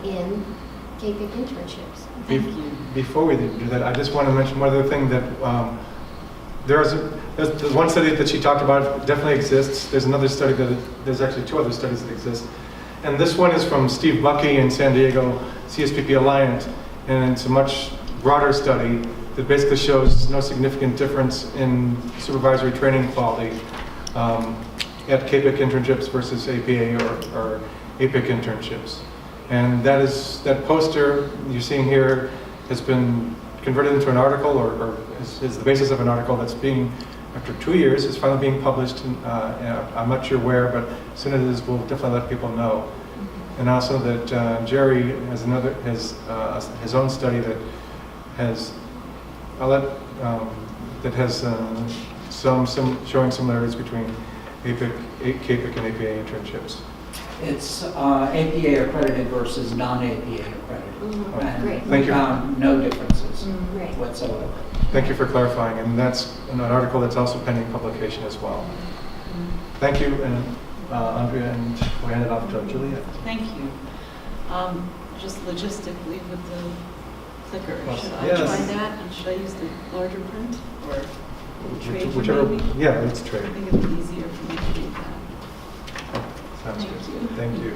in CAPIC internships. Thank you. Before we do that, I just want to mention one other thing that there's one study that she talked about definitely exists. There's another study there's actually two other studies that exist. And this one is from Steve Bucky in San Diego, CSPP Alliant, and it's a much broader study that basically shows no significant difference in supervisory training quality at CAPIC internships versus APA or APIC internships. And that poster you're seeing here has been converted into an article or is the basis of an article that's being, after 2 years, is finally being published. I'm not sure where, but as soon as it is, we'll definitely let people know. And also that Jerry has his own study that has showing similarities between CAPIC and APA internships. It's APA accredited versus non-APA accredited. And Great. Thank you. we found no differences Great. whatsoever. Thank you for clarifying, and that's an article that's also pending publication as well. Thank you, and Andrea, and we'll hand it off to Juliet. Thank you. Just logistically with the clicker, should I Yes. try that? And should I use the larger print or trade Whichever, maybe? yeah, let's trade. I think it'll be easier for me to read that. Sounds Thank good. you. Thank you.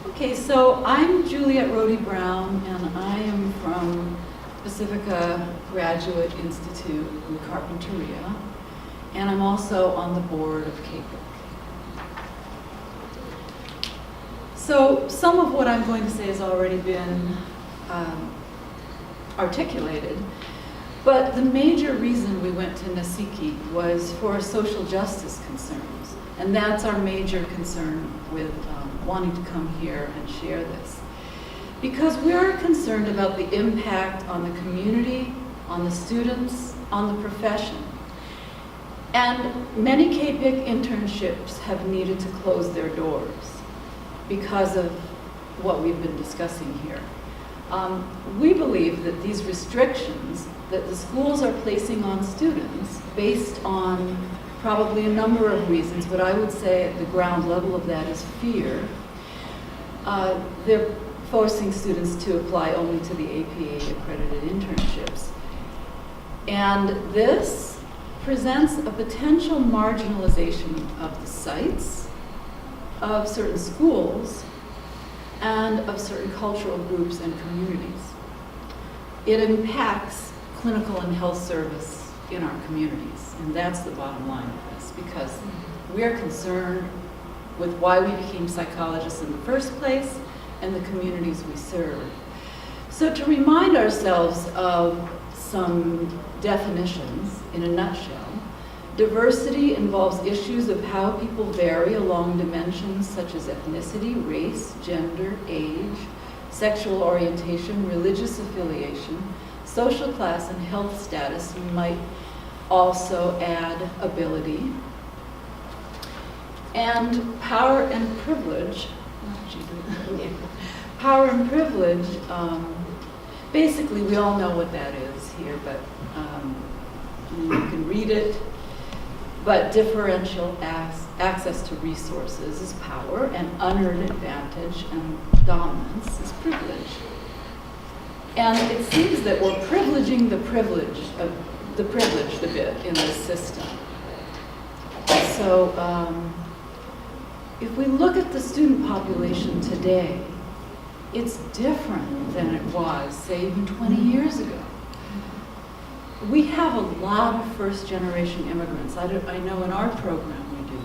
Okay, so I'm Juliet Rohde-Brown, and I am from Pacifica Graduate Institute in Carpinteria, and I'm also on the board of CAPIC. So some of what I'm going to say has already been articulated, but the major reason we went to NACIQI was for social justice concerns, and that's our major concern with wanting to come here and share this. Because we're concerned about the impact on the community, on the students, on the profession. And many CAPIC internships have needed to close their doors because of what we've been discussing here. We believe that these restrictions that the schools are placing on students based on probably a number of reasons, but I would say at the ground level of that is fear. They're forcing students to apply only to the APA accredited internships. And this presents a potential marginalization of the sites, of certain schools, and of certain cultural groups and communities. It impacts clinical and health service in our communities, and that's the bottom line of this, because we're concerned with why we became psychologists in the first place and the communities we serve. So to remind ourselves of some definitions in a nutshell, diversity involves issues of how people vary along dimensions such as ethnicity, race, gender, age, sexual orientation, religious affiliation, social class, and health status. We might also add ability. And power and privilege, power and privilege, basically we all know what that is here, but you can read it. But differential access to resources is power, and unearned advantage and dominance is privilege. And it seems that we're privileging the privileged a bit in this system. So if we look at the student population today, it's different than it was, say, even 20 years ago. We have a lot of first-generation immigrants. I know in our program we do.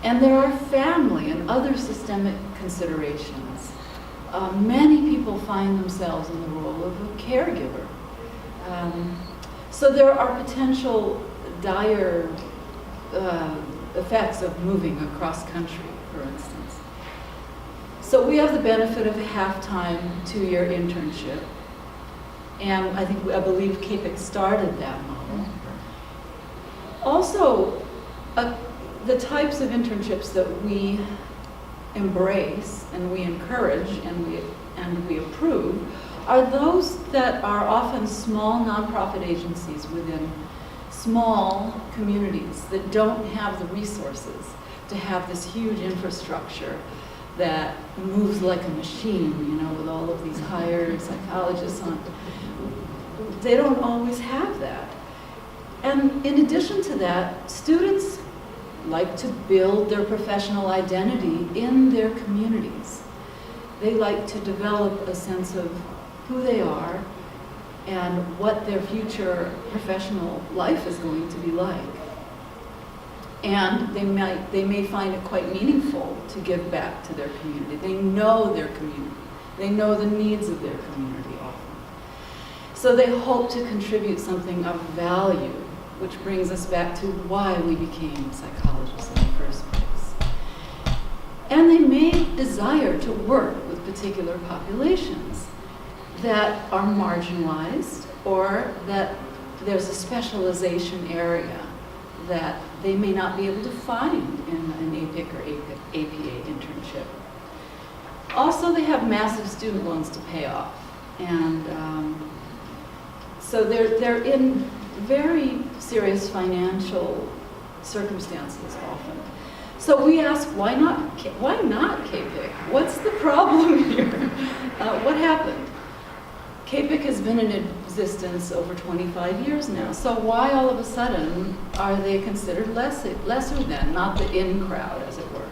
And there are family and other systemic considerations. Many people find themselves in the role of a caregiver. So there are potential dire effects of moving across country, for instance. So we have the benefit of a half-time, 2-year internship. And I believe CAPIC started that model. Also, the types of internships that we embrace and we encourage and we approve are those that are often small nonprofit agencies within small communities that don't have the resources to have this huge infrastructure that moves like a machine, you know, with all of these hired psychologists on. They don't always have that. And in addition to that, students like to build their professional identity in their communities. They like to develop a sense of who they are and what their future professional life is going to be like. And they may find it quite meaningful to give back to their community. They know their community. They know the needs of their community often. So they hope to contribute something of value, which brings us back to why we became psychologists in the first place. And they may desire to work with particular populations that are marginalized, or that there's a specialization area that they may not be able to find in an APIC or APA internship. Also, they have massive student loans to pay off. And so they're in very serious financial circumstances often. So we ask, why not CAPIC? What's the problem here? What happened? CAPIC has been in existence over 25 years now, so why all of a sudden are they considered lesser than, not the in crowd, as it were?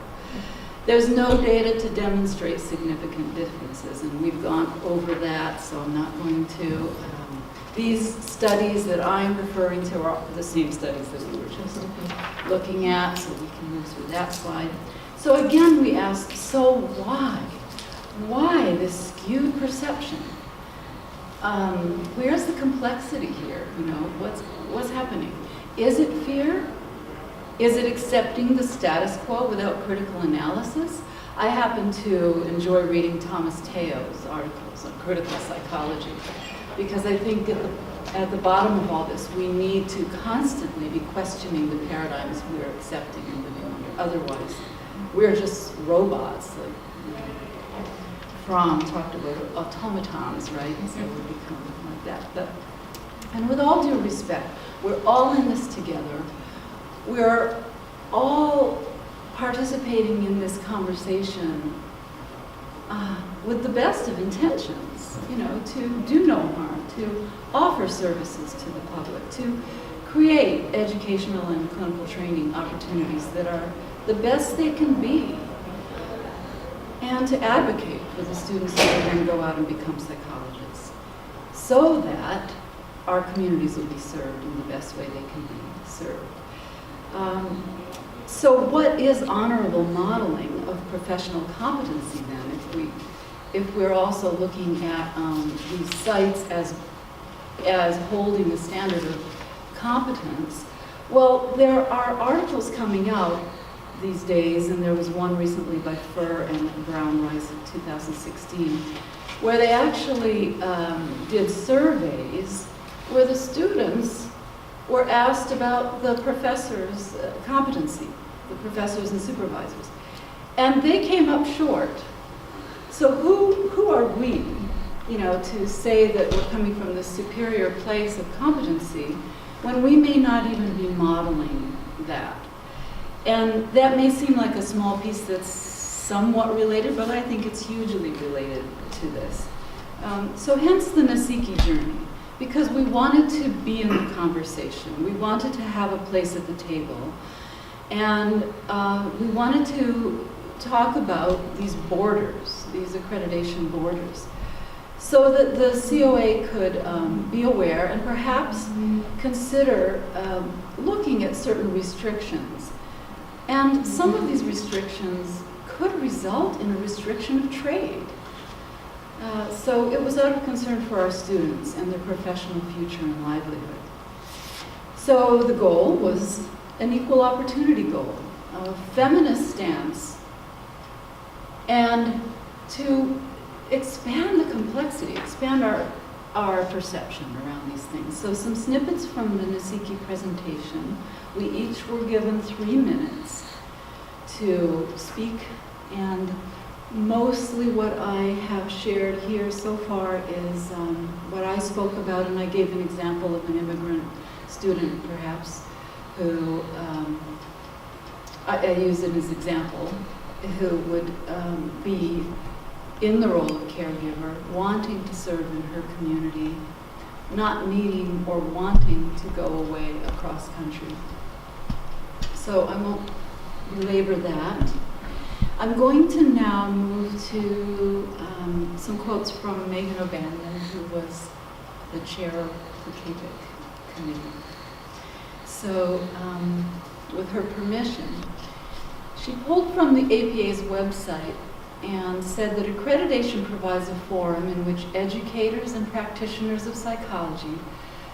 There's no data to demonstrate significant differences, and we've gone over that, so I'm not going to. These studies that I'm referring to are the same studies that we were just looking at, so we can move through that slide. So again, we ask, so why? Why this skewed perception? Where's the complexity here? You know, what's happening? Is it fear? Is it accepting the status quo without critical analysis? I happen to enjoy reading Thomas Teo's articles on critical psychology, because I think at the bottom of all this, we need to constantly be questioning the paradigms we're accepting and living under. Otherwise, we're just robots. Like, Fromm talked about automatons, right? So we become like that. And with all due respect, we're all in this together. We're all participating in this conversation with the best of intentions, you know, to do no harm, to offer services to the public, to create educational and clinical training opportunities that are the best they can be, and to advocate for the students who will then go out and become psychologists, so that our communities will be served in the best way they can be served. So what is honorable modeling of professional competency then, if we're also looking at these sites as holding the standard of competence? Well, there are articles coming out these days, and there was one recently by Furr and Brown-Rice in 2016, where they actually did surveys where the students were asked about the professors' competency, the professors and supervisors. And they came up short. So who are we, you know, to say that we're coming from this superior place of competency when we may not even be modeling that? And that may seem like a small piece that's somewhat related, but I think it's hugely related to this. So hence the NACIQI journey, because we wanted to be in the conversation. We wanted to have a place at the table. And we wanted to talk about these borders, these accreditation borders, so that the COA could be aware and perhaps consider looking at certain restrictions. And some of these restrictions could result in a restriction of trade. So it was out of concern for our students and their professional future and livelihood. So the goal was an equal opportunity goal, a feminist stance, and to expand the complexity, expand our perception around these things. So some snippets from the NACIQI presentation. We each were given 3 minutes to speak, and mostly what I have shared here so far is what I spoke about, and I gave an example of an immigrant student, perhaps, who I used it as an example. who would be in the role of caregiver, wanting to serve in her community, not needing or wanting to go away across country. So I won't belabor that. I'm going to now move to some quotes from Megan O'Bannon, who was the chair of the CAPIC committee. So with her permission, she pulled from the APA's website and said that accreditation provides a forum in which educators and practitioners of psychology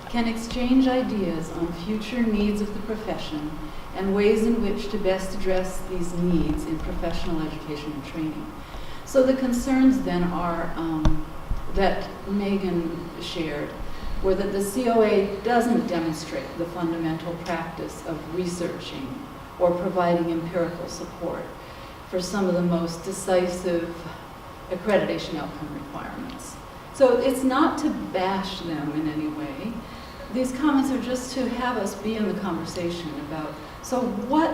can exchange ideas on future needs of the profession and ways in which to best address these needs in professional education and training. So the concerns then are that Megan shared were that the COA doesn't demonstrate the fundamental practice of researching or providing empirical support for some of the most decisive accreditation outcome requirements. So it's not to bash them in any way. These comments are just to have us be in the conversation about, so what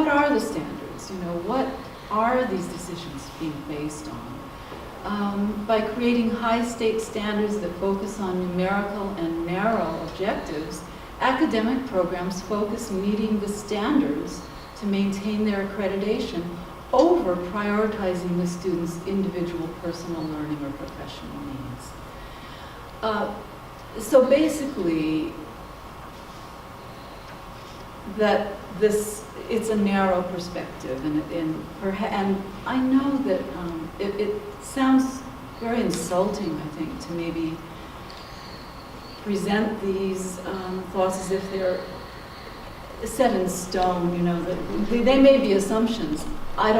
are the standards? You know, what are these decisions being based on? By creating high state standards that focus on numerical and narrow objectives, academic programs focus meeting the standards to maintain their accreditation over prioritizing the student's individual personal learning or professional needs. So basically, that it's a narrow perspective, and I know that it sounds very insulting, I think, to maybe present these thoughts as if they're set in stone, you know, that they may be assumptions. I don't